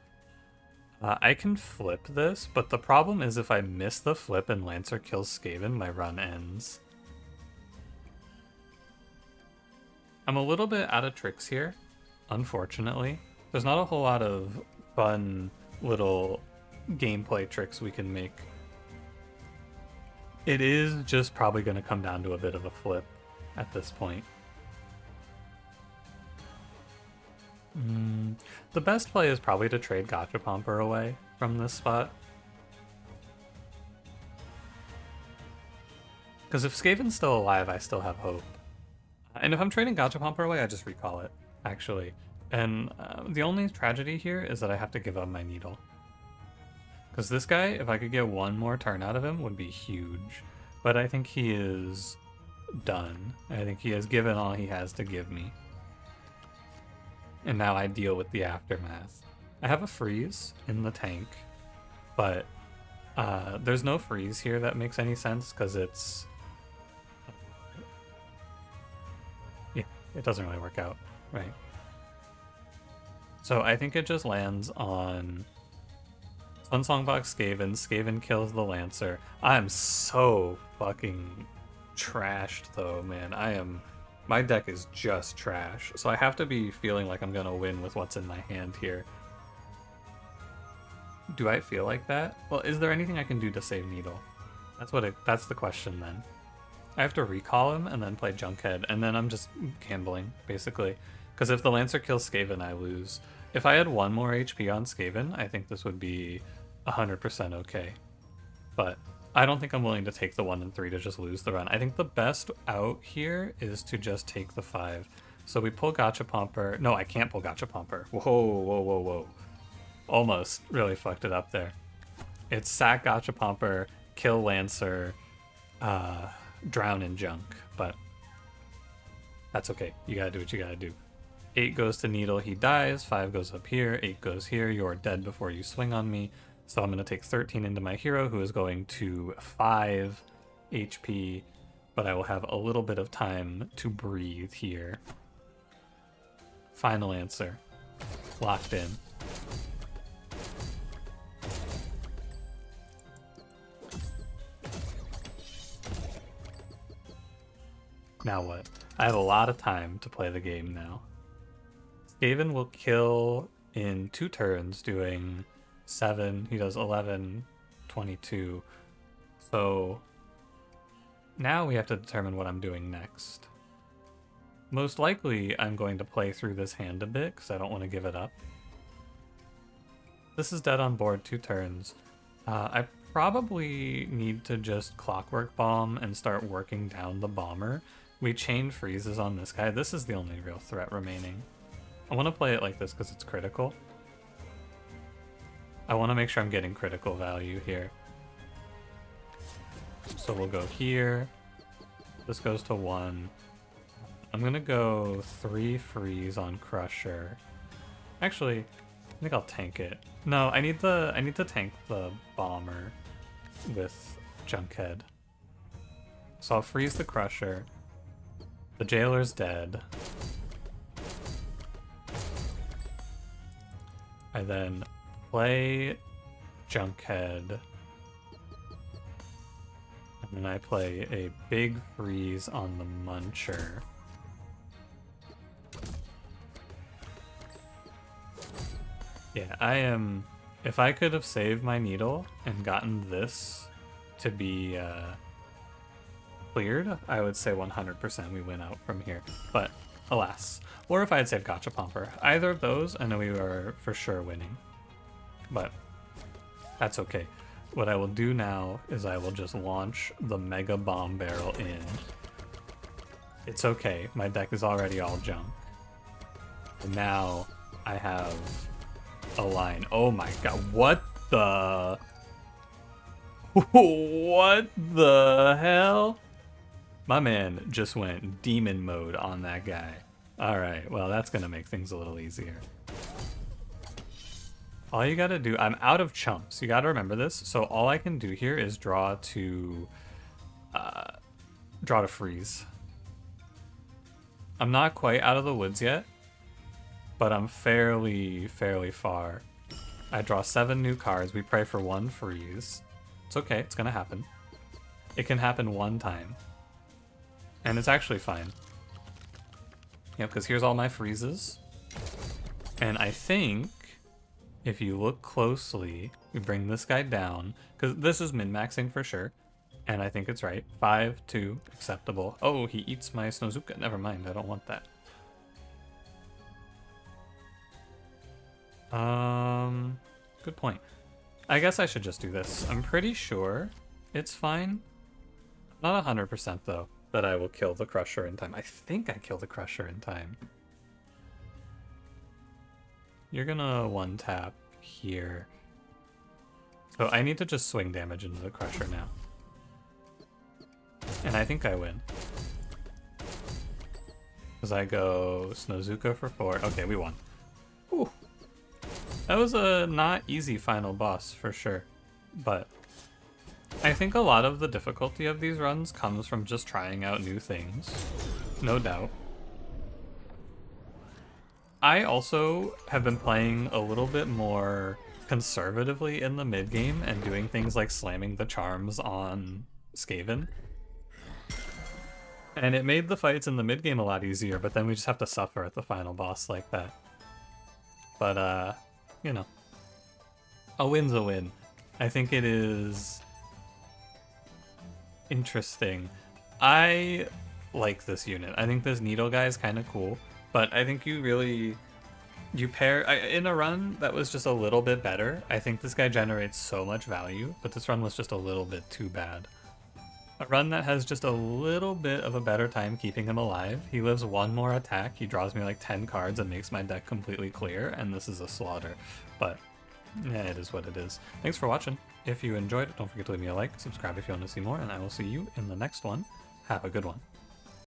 A: I can flip this, but the problem is if I miss the flip and Lancer kills Skaven, my run ends. I'm a little bit out of tricks here, unfortunately. There's not a whole lot of fun little gameplay tricks we can make. It is just probably going to come down to a bit of a flip at this point. The best play is probably to trade Gachapomper away from this spot. Because if Skaven's still alive, I still have hope. And if I'm trading Gachapomper away, I just recall it, actually. And the only tragedy here is that I have to give up my needle. Because this guy, if I could get one more turn out of him, would be huge. But I think he is done. I think he has given all he has to give me. And now I deal with the aftermath. I have a freeze in the tank, but there's no freeze here that makes any sense because it's... yeah, it doesn't really work out, right? So I think it just lands on Sunsongbox Skaven. Skaven kills the Lancer. I'm so fucking trashed though, man. My deck is just trash. So I have to be feeling like I'm gonna win with what's in my hand here. Do I feel like that? Well, is there anything I can do to save Needle? That's the question then. I have to recall him and then play Junkhead, and then I'm just gambling, basically. Because if the Lancer kills Skaven, I lose. If I had one more HP on Skaven, I think this would be 100% okay. But I don't think I'm willing to take the 1 and 3 to just lose the run. I think the best out here is to just take the 5. So we pull Gachapomper. No, I can't pull Gachapomper. Whoa. Almost really fucked it up there. It's sack Gachapomper, kill Lancer, drown in Junk. But that's okay. You gotta do what you gotta do. 8 goes to Needle, he dies. 5 goes up here, 8 goes here. You're dead before you swing on me. So I'm going to take 13 into my hero, who is going to 5 HP, but I will have a little bit of time to breathe here. Final answer. Locked in. Now what? I have a lot of time to play the game now. Skaven will kill in 2 turns, doing 7, he does 11, 22. So now we have to determine what I'm doing next. Most likely I'm going to play through this hand a bit because I don't want to give it up. This is dead on board 2 turns. I probably need to just Clockwork Bomb and start working down the bomber. We chain freezes on this guy. This is the only real threat remaining. I want to play it like this because it's critical. I want to make sure I'm getting critical value here. So we'll go here. This goes to 1. I'm going to go 3 freeze on Crusher. Actually, I think I'll tank it. No, I need to tank the bomber with Junkhead. So I'll freeze the Crusher. The Jailer's dead. I then play Junkhead. And then I play a big freeze on the Muncher. Yeah, I am... If I could have saved my Needle and gotten this to be cleared, I would say 100% we win out from here. But, alas. Or if I had saved Gachapomper. Either of those, I know we were for sure winning. But, that's okay. What I will do now is I will just launch the Mega Bomb Barrel in. It's okay, my deck is already all junk. And now I have a line. Oh my god, what the... What the hell? My man just went demon mode on that guy. Alright, well that's gonna make things a little easier. All you gotta do, I'm out of chumps, you gotta remember this. So all I can do here is draw to freeze. I'm not quite out of the woods yet, but I'm fairly far. I draw 7 new cards, we pray for 1 freeze. It's okay, it's gonna happen. It can happen 1 time. And it's actually fine. Yep, because here's all my freezes. And I think, if you look closely, we bring this guy down, because this is min-maxing for sure. And I think it's right. 5, 2, acceptable. Oh, he eats my Snozuka. Never mind, I don't want that. Good point. I guess I should just do this. I'm pretty sure it's fine. Not 100% though, that I will kill the Crusher in time. I think I kill the Crusher in time. You're gonna one tap here. So I need to just swing damage into the Crusher now. And I think I win. Because I go Snozuka for 4. Okay, we won. Whew. That was a not easy final boss for sure. But I think a lot of the difficulty of these runs comes from just trying out new things. No doubt. I also have been playing a little bit more conservatively in the mid-game and doing things like slamming the charms on Skaven. And it made the fights in the mid-game a lot easier, but then we just have to suffer at the final boss like that. But, you know. A win's a win. I think it is interesting. I like this unit. I think this Needle guy is kind of cool, but I think you pair in a run that was just a little bit better. I think this guy generates so much value, but this run was just a little bit too bad. A run that has just a little bit of a better time keeping him alive. He lives one more attack, he draws me like 10 cards and makes my deck completely clear, and this is a slaughter. But yeah, it is what it is. Thanks for watching. If you enjoyed it, don't forget to leave me a like, subscribe if you want to see more, and I will see you in the next one. Have a good one.